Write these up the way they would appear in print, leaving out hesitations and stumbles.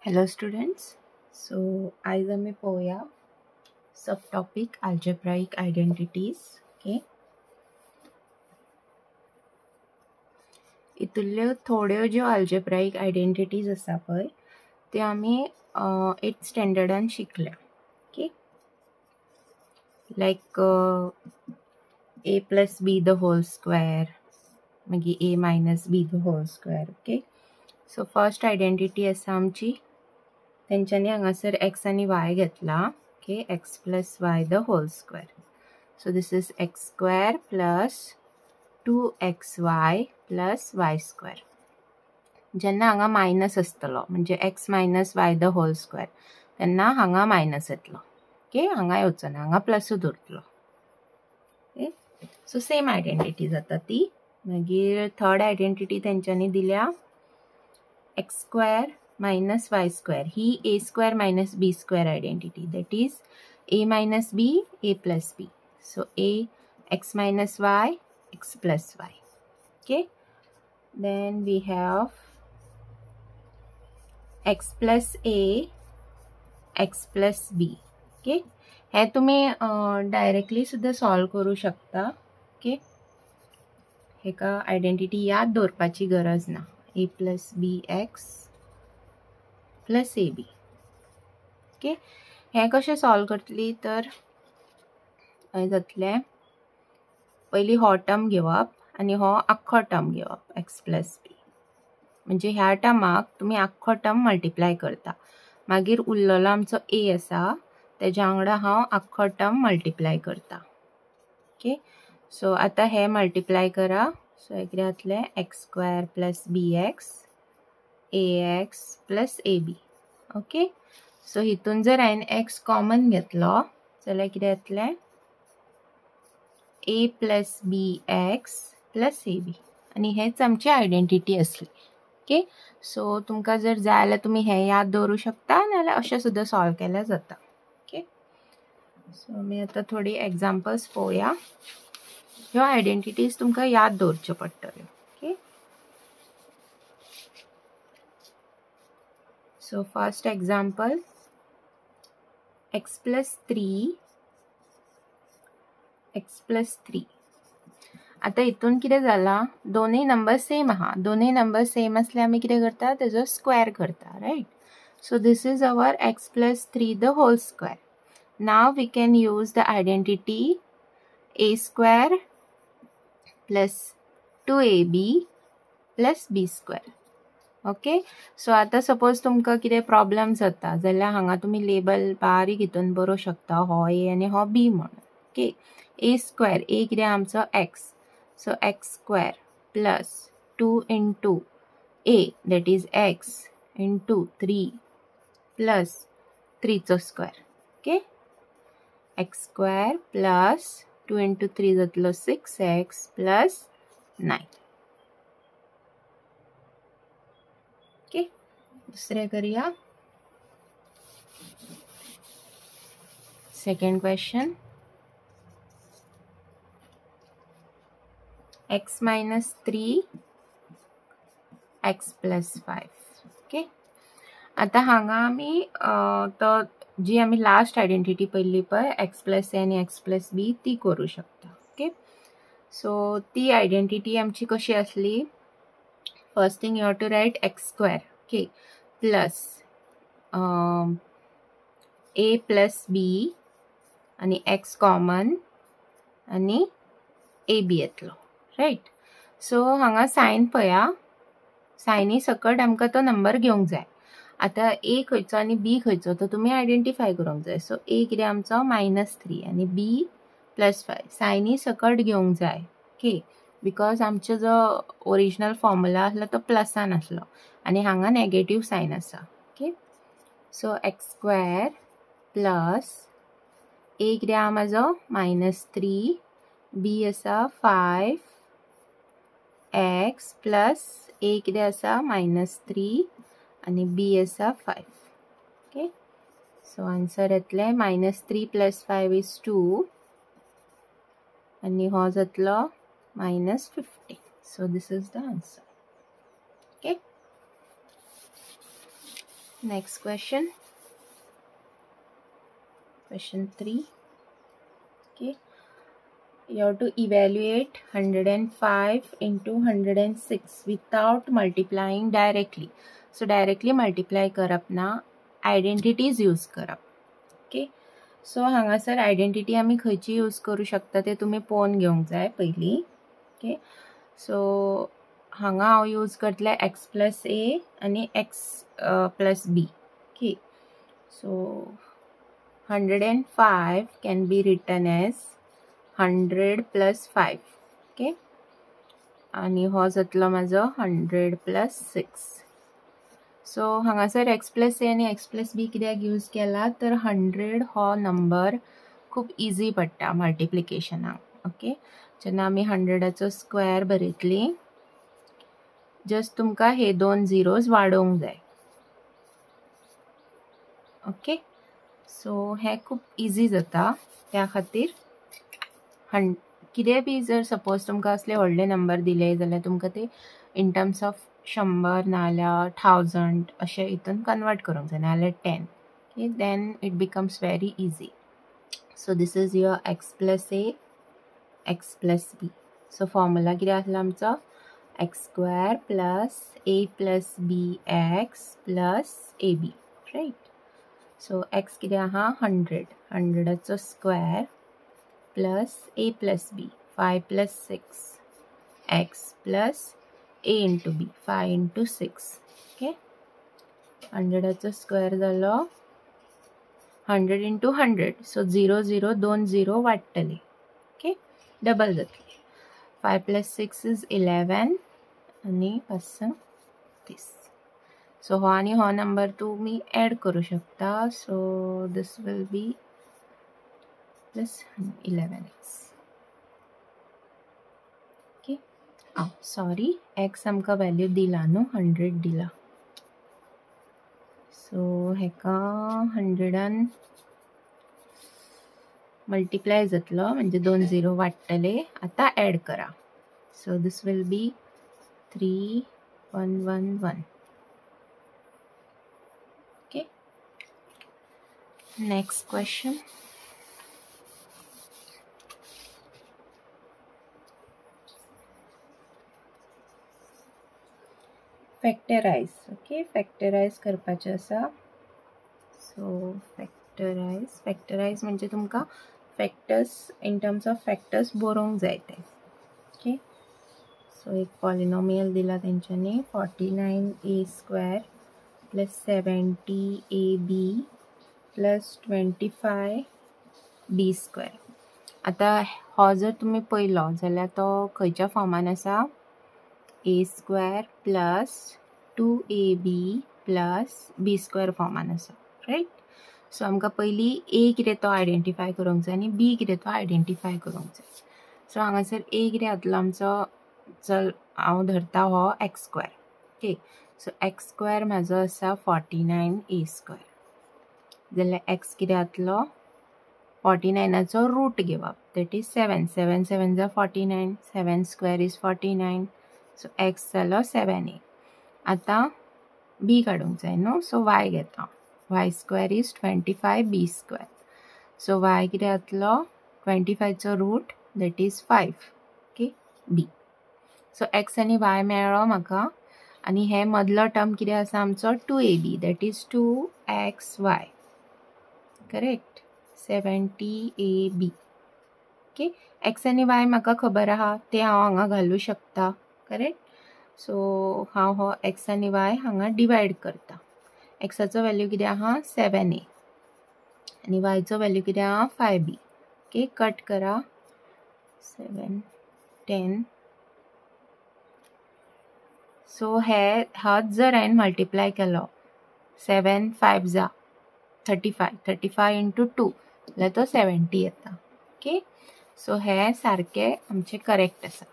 Hello students. So आज आम्ही पोया सबटॉपिक अल्जेब्राइक आयडेंटिटीज. ओके, इतुल्ल्यो थोड्यो ज्यो अल्जेब्राइक आयडेंटिटीज आसा पळय त्यो आमी 8th स्टँडर्डान शिकल्या. Okay, like a plus b the whole square, मागीर a minus b the whole square. Okay, so first identity आसा आमची, तेंच्यांनी हांगासर x आणि y घेतला. Okay, x plus y the whole square. So this is x square plus 2xy plus y square. जेन्ना हांगा minus आसतलो म्हणजे x minus y the whole square तेन्ना हांगा मायनस येतलो. ओके, हांगा येवचो ना, हांगा प्लसूच उरतलो. ओके, सो सेम आयडेंटिटी जाता ती. मागीर थर्ड आयडेंटिटी तेंच्यांनी दिल्या x square minus y square. He a square minus b square identity, that is a minus b, a plus b. So a x minus y, x plus y. Okay, then we have x plus a, x plus b. Okay, हे तुम्ही directly सुद्धा solve करू शकता. Okay, हेका identity याद दवरपाची गरज ना. a plus bx plus ab. Okay, हे कशें सॉल्व करतली तर जातले पयली हो टर्म घेवप आणि हो आख्खो टर्म घेवप x प्लस बी. म्हणजे ह्या टर्माक तुम्ही आख्खो टर्म मल्टिप्लाय करता. मागीर उरलेलो आमचो a आसा तेज्या वांगडा हांव आख्खो टर्म मल्टिप्लाय करता. ओके, सो आता हे मल्टिप्लाय करा. सो हे कितें जातले x square plus bx ax plus ab. Okay, so हितून जर हांवें x कॉमन घेतलो जाल्यार कितें जातले a plus bx plus ab आणि हेच आमची आयडेंटिटी असली. ओके, सो तुमकां जर जाय जाल्यार तुमी हे याद दवरू शकता नाल्यार अशें सुद्धा सॉल्व केल्यार जाता. ओके, सो आमी आतां थोडी एग्जांपल्स पळोवया. ह्यो आयडेंटिटीज तुमकां याद दवरच्यो पडटल्यो. Okay, so first example x plus 3 x plus 3. आता इथून कितें जाला, दोनूय नंबर सेम आहा. दोनूय नंबर सेम असल्यार आमी कितें करता, तेजो स्क्वेअर करता, right. So this is our x plus 3 the whole square. Now we can use the identity a square plus 2ab plus b square. Okay, so आता सपोज तुमकां कितें प्रॉब्लेम जाता जाल्यार हांगा तुमी लेबल बारीक हितून बरोवं शकता, हो a आनी हो b म्हणून. ओके, a स्क्वेअर, a कितें आमचो x, so x square plus 2 into a that is x into 3 plus 3 चो square. Okay, x square plus 2 into 3 जातलो 6x plus 9. ओके, दुसरे करूया. Second question, x minus 3 x plus 5. Okay, आता हांगा आमी तो जी आमी लास्ट आयडेंटिटी पयल्ली पळय x plus a आणि x plus b ती करू शकता. ओके, सो ती आयडेंटिटी आमची कशी असली, first thing you have to write x square. Okay, plus a plus b आणि x कॉमन आणि ab येतलो, राइट. सो हांगा साइन पळया, सायनी सकट आमकां तो नंबर घेवंक जाय. आता a खंयचो आणि b खंयचो तो तुम्ही आयडेंटिफाय करूंक जाय. सो a कितें आमचो -3 आणि b +5 सायनी सकट घेवंक जाय. ओके, बिकॉज आमचो जो ओरिजिनल फॉर्म्युला आसलो तो प्लसान आसलो आणि हांगा नेगेटिव्ह साइन आसा. Okay, so x square plus a कितें आहा म्हाजो -3, b आसा 5 x प्लस a कितें आसा -3 आणि b आसा 5. ओके, सो आन्सर येतले -3 + 5 is 2 आणि हो जातलो -15. So this is the answer. Okay, Next question. Question 3. Okay. You have to evaluate 105 into 106 without multiplying directly. So directly multiply करप ना, identities use करप. Okay. So हांगासर identity आम्ही खंयची यूज करू शकता ते तुम्ही पळोवन घेवंक जाय पयली. Okay. So हांगा हांव यूज करतले x plus a आणि x plus b. Okay. So 105 can be written as 100 plus 5. Okay. आणि हो जातलो माझो 100 plus 6. सो हांगासर x plus a आणि x plus b कित्याक यूज केला तर 100 हो नंबर खूप इजी पडटा मल्टिप्लिकेशनाक. ओके. जेन्ना आमी 100ाचो स्क्वेअर बरयतली, जस्ट तुमकां हे दोन झिरोज वाडोवंक जाय. ओके. सो हे खूप इजी जाता. त्या खातीर कितेंय बी जर सपोज तुमकां असले व्हडले नंबर दिले जाल्यार तुमकां ते इन टर्म्स ऑफ 100 नाल्यार 1000 अशें हितून कन्वर्ट करूंक जाय, नाल्यार 10. Okay. Then it becomes very easy. So this is your x plus a, x plus b. So formula कितें आसलो आमचो? x square plus a plus bx plus ab. Right. So x कितें आहा? 100. 100ाचो square plus a plus b, 5 plus 6, x plus a into b, 5 into 6. Okay. 100ाचो square जालो 100 into 100. So 0 0 2 0 वाडटले. Okay. Double जातले. 5 plus 6 is 11 आणि 5 30. So हो आणि हो number तुम्ही add करू शकता. So this will B plus 11x. Okay. Sorry, x आमका व्हॅल्यू दिला न्हू, 100 दिला. सो हेका 100 मल्टिप्लाय जातलो म्हणजे 2 0 वाडटले. आता ॲड करा. So this will be 3111. Okay. Next question. Factorise. Okay. Factorise करपाचें आसा. सो फॅक्टराइज म्हणजे तुमकां factors in terms of factors बरोवंक जाय ते. ओके. सो एक पॉलिनोमियल दिला तेंच्यांनी 49a square plus 70ab plus 25b square. आता हो जर तुम्ही पळयलो जाल्यार तो खंयच्या फॉर्मान आसा? a square plus 2ab plus b square फॉर्मान आसा. राइट. सो आमकां पयली a कितें तो आयडेंटिफाय करूंक जाय आनी b कितें तो आयडेंटिफाय करूंक जाय. सो हांगासर a कितें जातलो आमचो? चल हांव धरता हो x square. Okay. So x square म्हाजो आसा 49a स्क्वेअर. जाल्यार x कितें जातलो? 49ाचो रूट घेवप. That is 7. 7 7 जा 49. 7 स्क्वेअर इज 49. सो x जालो 7a. आता b काडूंक जाय न्हू. सो y घेता. y square is 25b square. So y कितें जातलो? 25चो root that is 5. Okay. b. So x आनी y मेळ्ळो म्हाका. आनी हे मदलो टर्म कितें आसा आमचो? 2ab that is 2xy. Correct. 70ab. Okay. x आनी y म्हाका खबर आहा ते हांव हांगा घालूं शकता. करेक्ट. सो हांव हो x आनी y हांगा डिवायड करता. एक्साचो व्हॅल्यू कितें आहा? 7a आनी yचो व्हॅल्यू कितें आहा? 5b. ओके. कट करा. 7 10. सो हाच जर हांवें मल्टिप्लाय केलो 7 5 जा 35. 35 into 2 जाल्यार तो 70 येता. ओके. सो हे सारके आमचे करेक्ट आसा.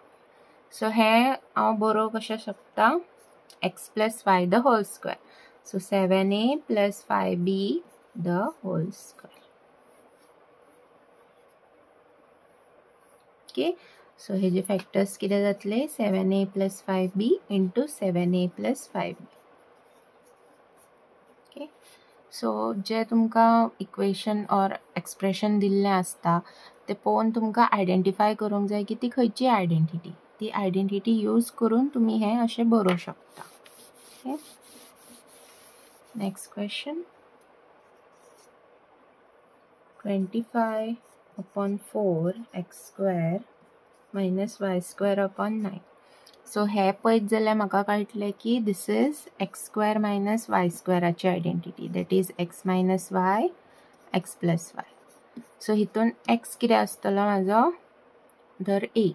सो हे हांव बरोवंक कशें शकता? x plus y the whole square. So 7a plus 5b the whole square. Okay. So हे जे फॅक्टर्स कितें जातले? 7a plus 5b into 7a plus 5b. Okay. So जे तुमकां इक्वेशन ऑर एक्सप्रेशन दिल्लें आसता ते पळोवन तुमकां आयडेंटिफाय करूंक जाय की ती खंयची आयडेंटिटी. ती आयडेंटिटी यूज करून तुम्ही हें अशें बरोवंक शकता. Okay. Next question. 25/4 x square minus y square upon 9. So हे पळयत जाल्यार म्हाका कळटलें की this is x square minus y square ची identity. That is x minus y x plus y. So हितून x कितें आसतलो म्हाजो, धर a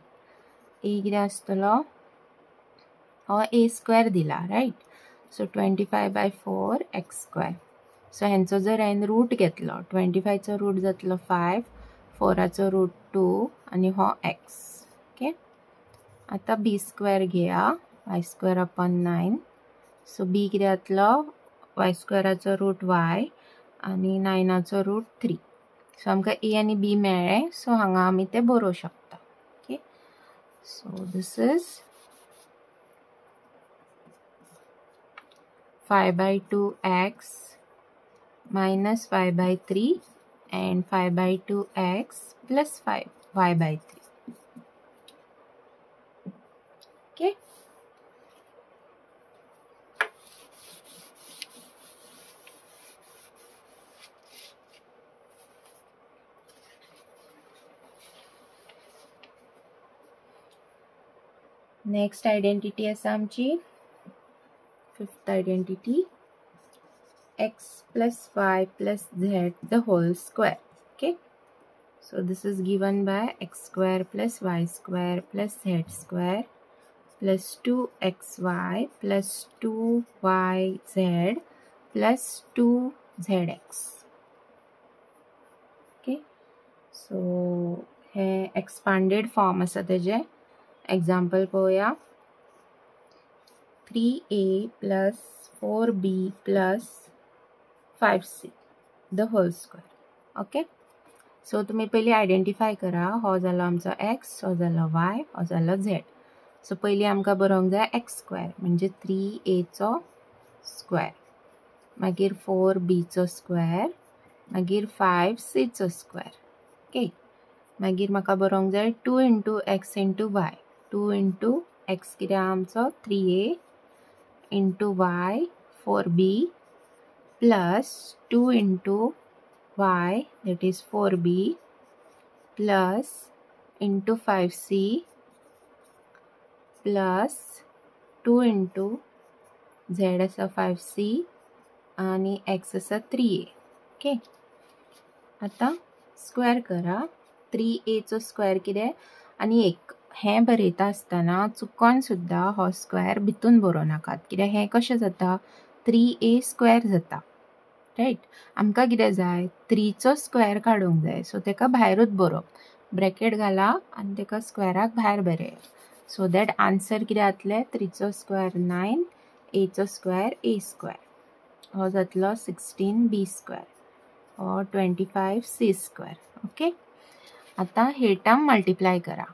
कितें आसतलो, हो a स्क्वेअर दिला right. So 25/4 x square. So हेंचो जर हांवें रूट घेतलो, 25चो रूट जातलो 5, 4चो रूट 2 आनी हो x. ओके. आता b स्क्वेअर घेया, y square upon 9. So b कितें जातलो, y स्क्वेअराचो रूट y आनी 9चो रूट 3. सो आमकां a आनी b मेळ्ळें. सो हांगा आमी ते बरोवंक शकता. Okay. So this is 5/2 x minus y/3 and 5/2 x plus 5 y/3. Okay. Next identity आसा आमची fifth identity, x plus y plus z the whole square. Okay. So this is given by x square plus y square plus z square plus 2xy plus 2yz plus 2zx. Okay. So हे expanded form आसा तेजे. Example पळोवया. 3a plus 4b plus 5c the whole square. Okay. So तुम्ही पयली identify करा. हो जालो आमचो x, हो जालो y, हो जालो z. सो पयली आमकां बरोवंक जाय x स्क्वेअर म्हणजे 3aचो स्क्वेअर, मागीर 4bचो स्क्वेअर, मागीर 5cचो स्क्वेअर. ओके. मागीर म्हाका बरोवंक जाय 2 into x into y. 2 into x कितें आमचो 3a into y 4b plus 2 into y that is 4b plus into 5c plus 2 into z आसा 5c आणि x आसा 3a. ओके. आता स्क्वेअर करा. 3aचो स्क्वेअर कितें आनी 1. हें बरयता आसतना चुकोन सुद्धा हो स्क्वेअर भितून बरोवं नाकात, कित्याक हें कशें जाता 3a स्क्वेअर जाता रायट. आमकां कितें जाय 3चो स्क्वेअर काडूंक जाय. सो तेका भायरूच बरोवप. ब्रॅकेट घाला आनी तेका स्क्वेअराक भायर बरया. सो दॅट आन्सर कितें जातलें 3चो स्क्वेअर 9, aचो स्क्वेअर a स्क्वेअर. हो जातलो 16b स्क्वेअर. हो 25c स्क्वेअर. ओके. आता हे टर्म मल्टिप्लाय करा.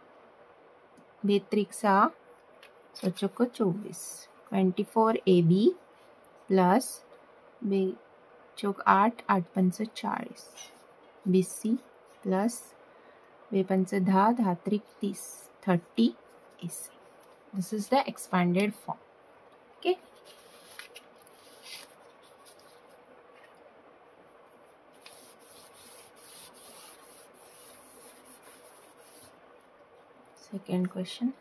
बेत्रिक 6, चौको 24, 24ab प्लस बेचौक 8, 8 पंच 40 bc प्लस बेपंच 10, 10 त्रिक 30, 30 ac. This is the expanded form. Okay. Second question.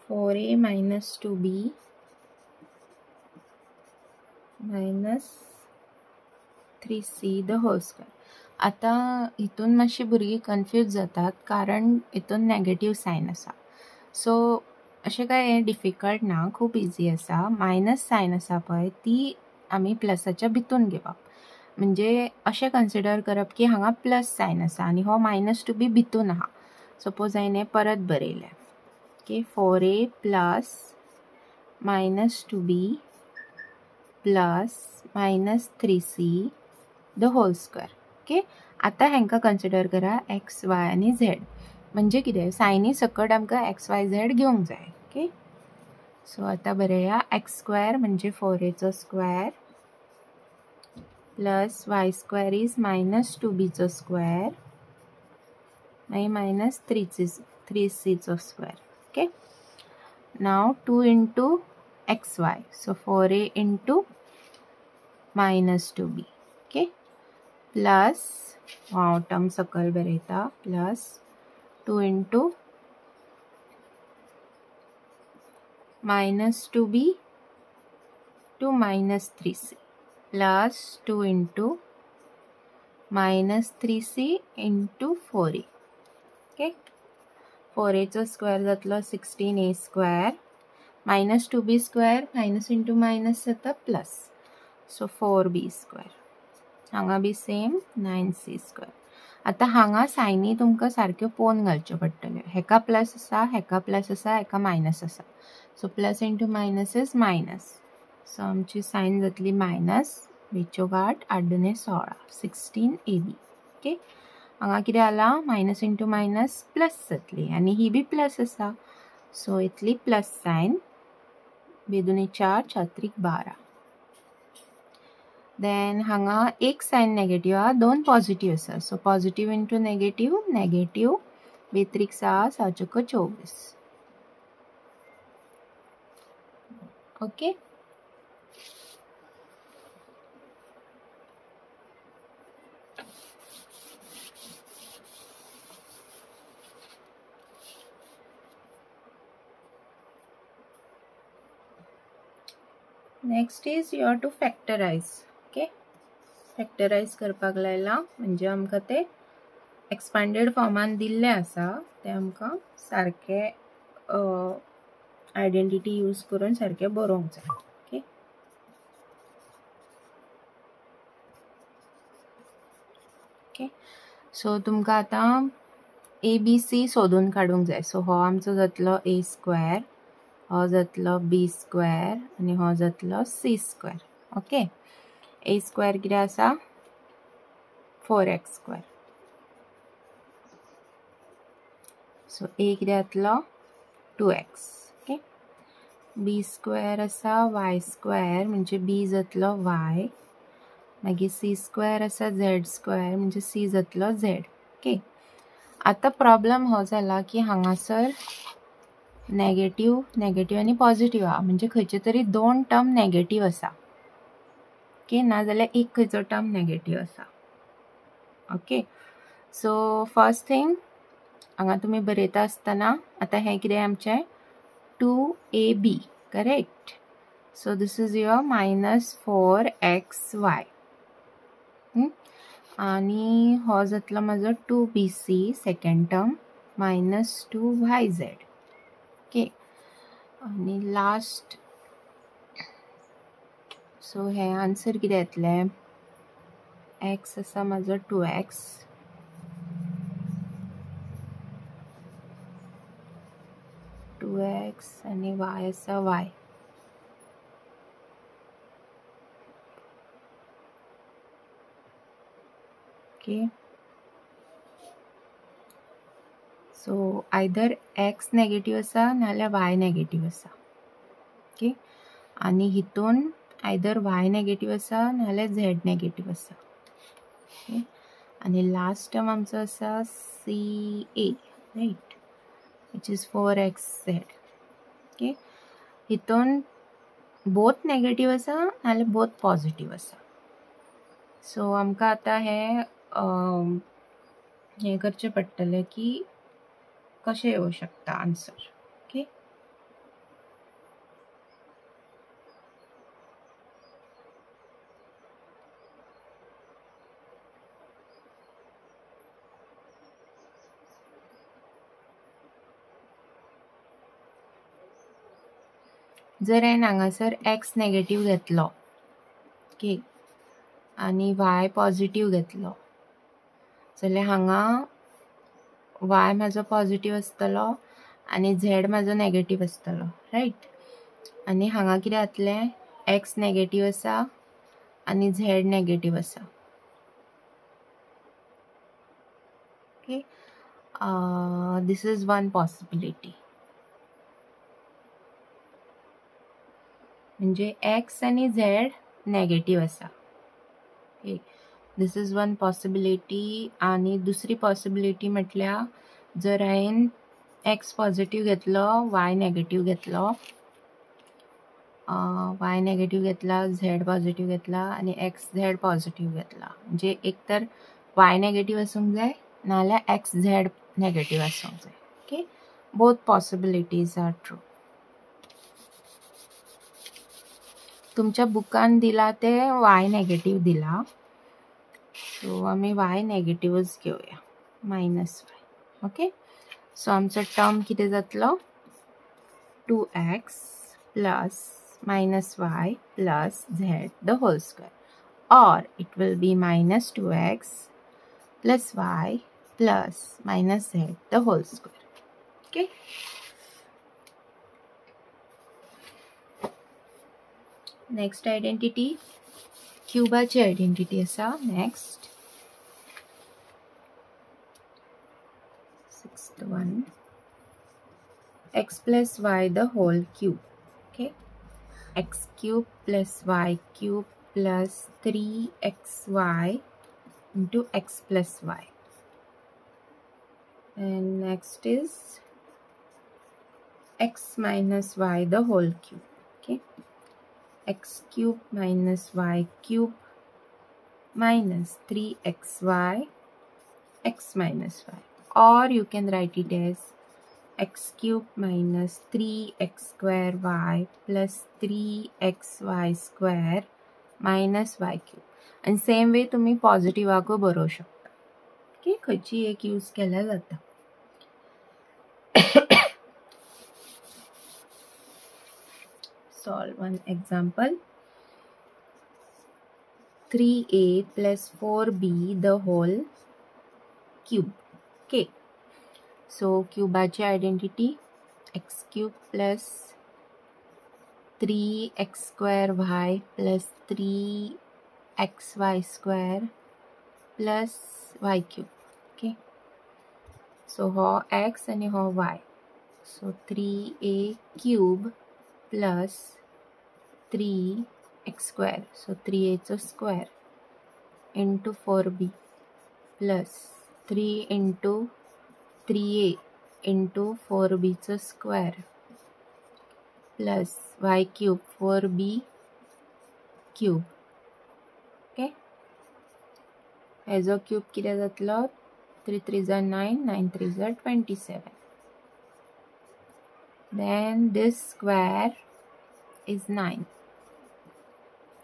4a minus 2b minus 3c the whole square. आता हितून मातशी भुरगीं कन्फ्यूज जातात कारण हितून नेगेटिव्ह सायन आसा. सो अशें काय डिफिकल्ट ना, खूब इजी आसा. मायनस सायन आसा पळय ती आमी प्लसाच्या भितून घेवप. म्हणजे अशें कन्सिडर करप की हांगा प्लस सायन आसा आनी हो -2b भितून आहा. सपोज हांवें हें परत बरयलें. Okay. 4a plus -2b plus -3c the whole square. Okay. आता हांकां कन्सिडर करा x, y आनी z. म्हणजे कितें सायनी सकट आमकां x, y, z घेवंक जाय. ओके. सो आता बरया एक्स स्क्वेअर म्हणजे 4a square plus y square is minus 2b square मागीर मायनस 3c स्क्वेअर. ओके, नाव 2 into xy, so 4a into minus 2b. Okay, plus हांव टर्म सकयल बरयता plus 2 into minus 2b to minus 3c plus 2 into minus 3c into 4a. Okay, 4a square जातलो 16a square minus 2b square minus into minus जाता plus, so 4b square. हांगा बी same 9c square. आता हांगा सायनी तुमकां सारक्यो पोवन घालच्यो पडटल्यो. हेका प्लस आसा, हेका प्लस आसा, हेका मायनस आसा. So plus into minus is minus. So आमची सायन जातली मायनस, बेच्यो गाठ 8 दुने 16, 16ab. ओके, हांगा कितें जाला मायनस इंटू मायनस प्लस जातली आनी ही बी प्लस आसा, सो इतली प्लस सायन. बेदुनी 4, 4 12. देन हांगा एक सायन नेगेटिव्ह हा, दोन पॉझिटिव्ह आसा, so positive into negative, negative, बेत्रीक 6, 6 चौको 24. Okay, next is you have to factorise. Okay, factorise करपाक लायला म्हणजे आमकां ते एक्सपांडेड फॉर्मान दिल्ले आसा ते आमकां सारखे आयडेंटिटी यूज करून सारखे बरोवंक जाय. ओके, ओके, सो तुमकां आतां ABC सोदून काडूंक जाय. सो हो आमचो जातलो a स्क्वेअर, हो जातलो b स्क्वेअर आनी हो जातलो c square. Okay, a square कितें आसा 4x स्क्वेअर, सो a कितें जातलो 2x. ओके, b स्क्वेअर आसा y स्क्वेअर म्हणजे b जातलो y, मागीर c स्क्वेअर आसा z स्क्वेअर म्हणजे c जातलो z. ओके, आता प्रॉब्लेम हो जाला की हांगासर नेगेटिव्ह नेगेटिव्ह आनी पॉझिटिव्ह हा, म्हणजे खंयचे तरी दोन टर्म नेगेटिव्ह आसा. ओके, नाजाल्यार एक खंयचो टर्म नेगेटिव्ह आसा. ओके, सो फर्स्ट थिंग हांगा तुमी बरयता आसतना आतां हें कितें आमचें 2ab correct. So this is your minus 4xy आनी हो जातलो म्हाजो 2bc second term minus 2yz. Okay, आनी लास्ट, सो हे आन्सर कितें येतलें, x आसा म्हाजो 2x, आनी y आसा y. Okay, so either x negative आसा नाल्यार y नेगेटिव्ह आसा. ओके, आनी हितून आयदर y नेगेटिव्ह आसा नाल्यार z नेगेटिव्ह आसा. ओके, आनी लास्ट टर्म आमचो आसा ca right, which is 4xz. Okay, हितून बोथ नेगेटिव्ह आसा नाल्यार बोथ पॉझिटिव्ह आसा. सो आमकां आतां हें करचें पडटलें की कशें येवं शकता आन्सर. ओके, जर हांवें हांगासर x नेगेटिव्ह घेतलो, ओके, आनी y पॉझिटिव्ह घेतलो जाल्यार हांगा y म्हाजो पॉझिटिव्ह आसतलो आनी z म्हाजो नेगेटिव्ह आसतलो राइट. आनी हांगा कितें जातलें, x नेगेटिव्ह आसा आनी z नेगेटिव्ह आसा. Okay, this is one possibility. म्हणजे x आणि z नेगेटिव्ह असा. Okay, this is one possibility. आणि दुसरी पॉसिबिलिटी म्हटल्या जर हांवें x पॉझिटिव्ह घेतलो, y नेगेटिव्ह घेतलो, y नेगेटिव्ह घेतला, z पॉझिटिव्ह घेतला आणि x z पॉझिटिव्ह घेतला, म्हणजे एक तर y नेगेटिव्ह असूंक जाय नाल्यार x z नेगेटिव्ह असूंक जाय. Okay, both possibilities are true. तुमच्या बुकान दिला ते y नेगेटिव्ह दिला, सो आम्ही y नेगेटिव्हच घेऊया, -y. ओके, सो आमचो टर्म कितें जातलो, 2x plus -y plus z the whole square, or it will be minus 2x plus y plus minus z the whole square. Okay. Next identity, cubaची identity असा. Next, sixth one, x plus y the whole cube. Okay, x cube plus y cube plus 3xy into x plus y. And next is x minus y the whole cube. Okay, x cube minus y cube minus 3xy x minus y, or you can write it as x cube minus 3x square y plus 3xy square minus y cube. and same way तुम्ही पॉझिटिव्हाकूय बरोवंक शकता. Okay, खंयची एक use केल्यार जाता. Solve one example. 3a plus 4b the whole cube. Okay, so cubaची identity, x cube plus 3x square y plus 3xy square plus y cube. Okay, so ho x and ho y, so 3a cube plus 3x square, so 3a चा square into 4b plus 3 into 3a into 4b चा square plus y cube 4b cube. Okay, हेजो cube कितें जातलो, 3 3s are 9, 9 3s are 27. then this square is 9.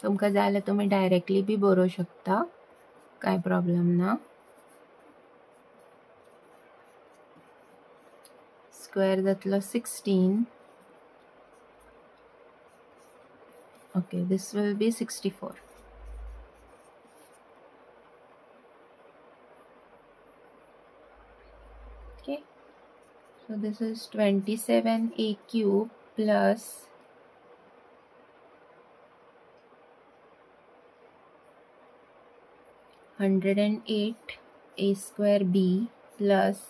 तुमका जाय जाल्यार तुम्ही directly बी बरोवंक शकता, काय प्रॉब्लेम ना. स्क्वेअर जातलो 16. okay, this will be 64. okay, so this is 27a cube plus 108 a square b plus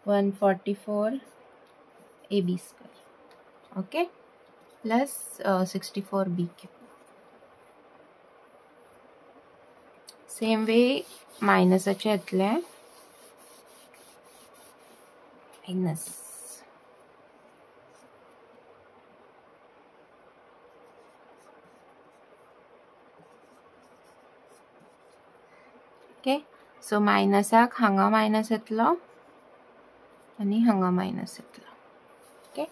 144 ab square. okay, plus 64 b cube. same way मायनसाचे येतले, मायनस. ओके, सो मायनसाक हांगा मायनस येतलो आणि हांगा मायनस येतलो. Okay,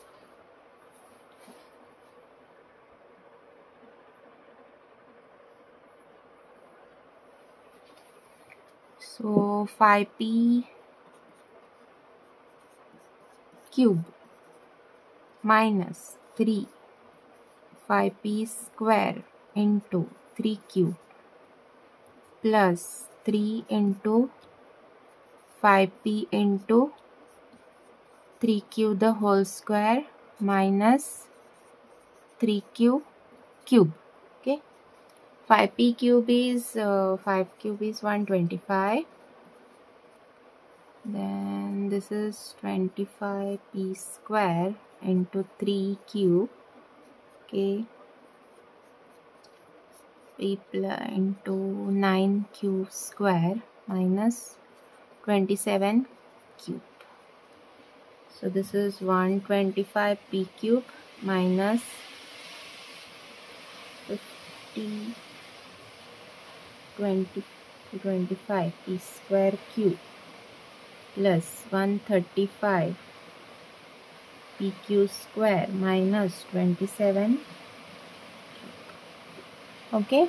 so 5p cube minus 3 5p square into 3 cube plus 3 into 5p into 3 cube the whole square minus 3 cube cube. Okay, 5p cube is 5 cube is 125. then this is 25p square into 3 cube. Okay, p into 9 cube square minus 27 cube. So this is 125p cube minus 50 25p square cube plus 135 pq square minus 27. Okay,